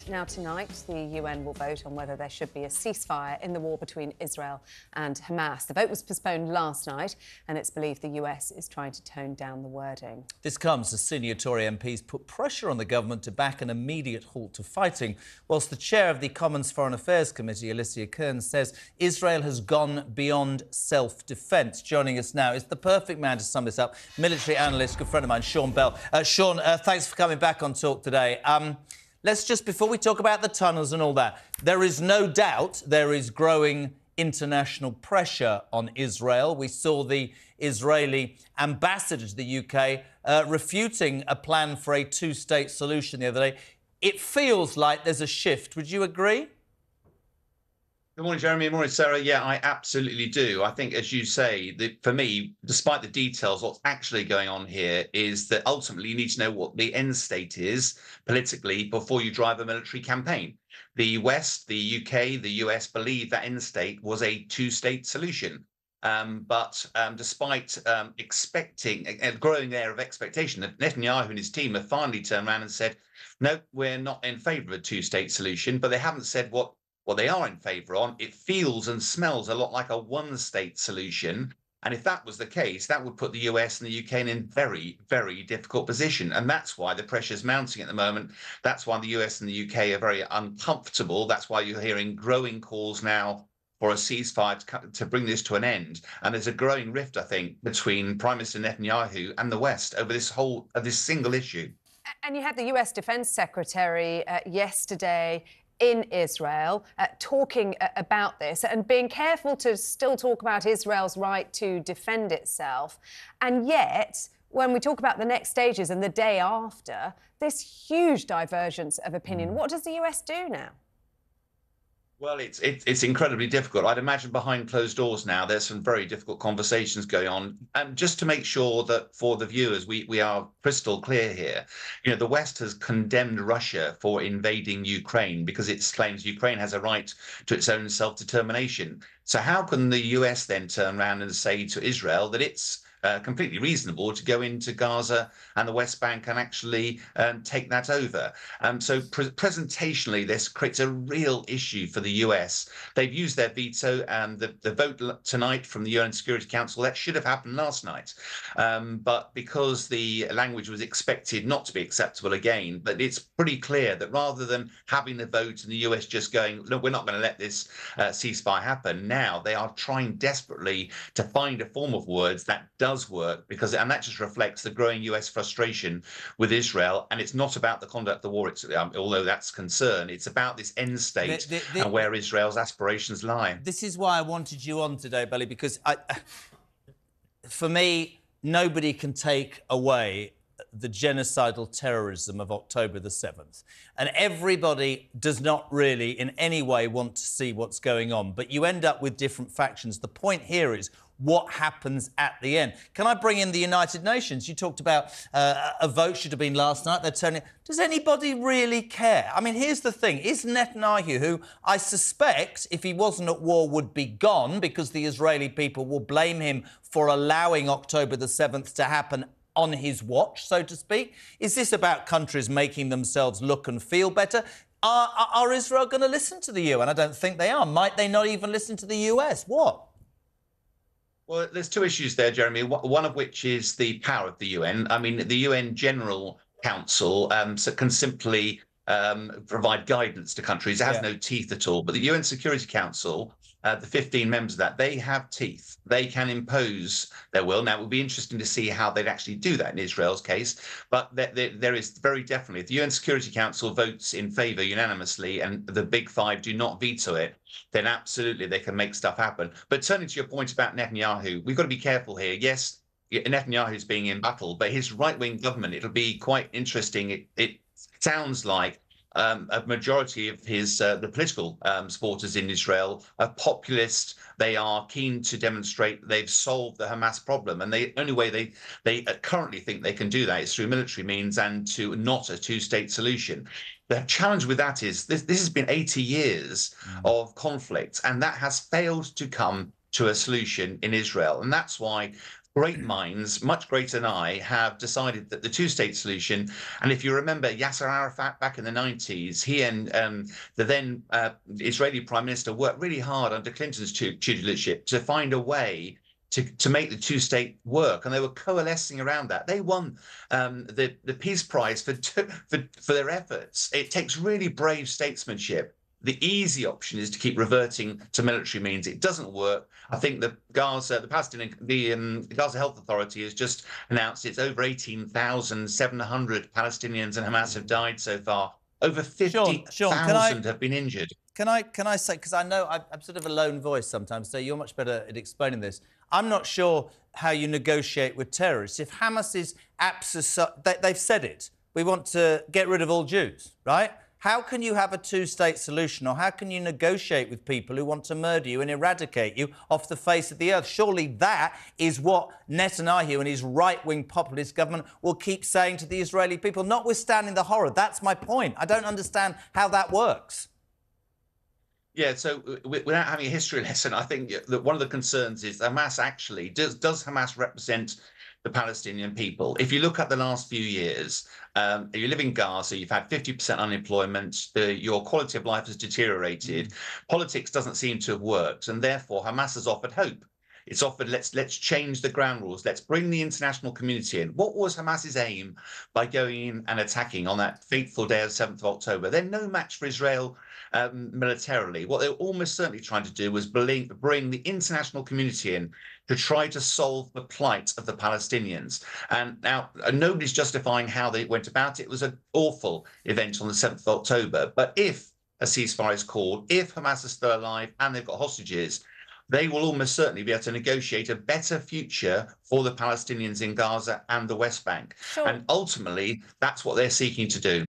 Now, tonight, the UN will vote on whether there should be a ceasefire in the war between Israel and Hamas. The vote was postponed last night, and it's believed the US is trying to tone down the wording. This comes as senior Tory MPs put pressure on the government to back an immediate halt to fighting, whilst the chair of the Commons Foreign Affairs Committee, Alicia Kearns, says Israel has gone beyond self-defence. Joining us now is the perfect man to sum this up, military analyst, good friend of mine, Sean Bell. Sean, thanks for coming back on Talk today. Let's just, before we talk about the tunnels and all that, there is no doubt there is growing international pressure on Israel. We saw the Israeli ambassador to the UK refuting a plan for a two-state solution the other day. It feels like there's a shift. Would you agree? Good morning, Jeremy. Good morning, Sarah. Yeah, I absolutely do. I think, as you say, that for me, despite the details, what's actually going on here is that ultimately you need to know what the end state is politically before you drive a military campaign. The West, the UK, the US believe that end state was a two-state solution. But despite expecting a growing air of expectation, that Netanyahu and his team have finally turned around and said, no, we're not in favour of a two-state solution, but they haven't said what they are in favour on. It feels and smells a lot like a one-state solution. And if that was the case, that would put the US and the UK in a very, very difficult position. And that's why the pressure's mounting at the moment. That's why the US and the UK are very uncomfortable. That's why you're hearing growing calls now for a ceasefire to bring this to an end. And there's a growing rift, I think, between Prime Minister Netanyahu and the West over this single issue. And you had the US Defence Secretary yesterday in Israel talking about this and being careful to still talk about Israel's right to defend itself. And yet, when we talk about the next stages and the day after, this huge divergence of opinion, what does the US do now? Well, it's incredibly difficult. I'd imagine behind closed doors now, there's some very difficult conversations going on. And just to make sure that for the viewers, we are crystal clear here. You know, the West has condemned Russia for invading Ukraine because it claims Ukraine has a right to its own self-determination. So how can the US then turn around and say to Israel that it's completely reasonable to go into Gaza and the West Bank and actually take that over? So presentationally, this creates a real issue for the US. They've used their veto, and the vote tonight from the UN Security Council, that should have happened last night. But because the language was expected not to be acceptable again, but it's pretty clear that rather than having the vote and the US just going, look, we're not going to let this ceasefire happen, now they are trying desperately to find a form of words that does work, and that just reflects the growing US frustration with Israel. And it's not about the conduct of the war, although that's concern. It's about this end state and where Israel's aspirations lie. This is why I wanted you on today, Belly, because for me, nobody can take away the genocidal terrorism of October the 7th. And everybody does not really in any way want to see what's going on, but you end up with different factions. The point here is what happens at the end. Can I bring in the United Nations? You talked about a vote should have been last night. They're turning. Does anybody really care? I mean, here's the thing. Is Netanyahu, who I suspect, if he wasn't at war, would be gone because the Israeli people will blame him for allowing October the 7th to happen on his watch, so to speak? Is this about countries making themselves look and feel better? Are Israel going to listen to the UN? I don't think they are. Might they not even listen to the US? What? Well, there's two issues there, Jeremy, one of which is the power of the UN. I mean, the UN General Council can simply provide guidance to countries. It has no teeth at all. But the UN Security Council, the 15 members of that, they have teeth. They can impose their will. Now, it would be interesting to see how they'd actually do that in Israel's case. But there is very definitely, if the UN Security Council votes in favour unanimously and the big five do not veto it, then absolutely they can make stuff happen. But turning to your point about Netanyahu, we've got to be careful here. Yes, Netanyahu is being embattled, but his right-wing government, it'll be quite interesting. It sounds like a majority of his the political supporters in Israel are populist. They are keen to demonstrate they've solved the Hamas problem, and the only way they currently think they can do that is through military means and to not a two-state solution. The challenge with that is this has been 80 years of conflict, and that has failed to come to a solution in Israel. And that's why great minds, much greater than I, have decided that the two-state solution, and if you remember Yasser Arafat back in the 90s, he and the then Israeli Prime Minister worked really hard under Clinton's tutelage to find a way to make the two-state work, and they were coalescing around that. They won the Peace Prize for their efforts. It takes really brave statesmanship. The easy option is to keep reverting to military means. It doesn't work. I think the Gaza Health Authority has just announced it's over 18,700 Palestinians and Hamas have died so far. Over 50,000 have been injured. Can I say, because I know I'm sort of a lone voice sometimes, so you're much better at explaining this. I'm not sure how you negotiate with terrorists. If Hamas is they've said it, we want to get rid of all Jews, right? How can you have a two-state solution, or how can you negotiate with people who want to murder you and eradicate you off the face of the earth? Surely that is what Netanyahu and his right-wing populist government will keep saying to the Israeli people, notwithstanding the horror. That's my point. I don't understand how that works. Yeah, so without having a history lesson, I think that one of the concerns is Hamas actually, does Hamas represent the Palestinian people? If you look at the last few years, you live in Gaza, you've had 50% unemployment, your quality of life has deteriorated, politics doesn't seem to have worked, and therefore Hamas has offered hope. It's offered, let's change the ground rules, let's bring the international community in. What was Hamas's aim by going in and attacking on that fateful day of 7th of October? They're no match for Israel militarily. What they were almost certainly trying to do was bring the international community in to try to solve the plight of the Palestinians. And now nobody's justifying how they went about it. It was an awful event on the 7th of October. But if a ceasefire is called, if Hamas is still alive and they've got hostages, they will almost certainly be able to negotiate a better future for the Palestinians in Gaza and the West Bank. Sure. And ultimately, that's what they're seeking to do.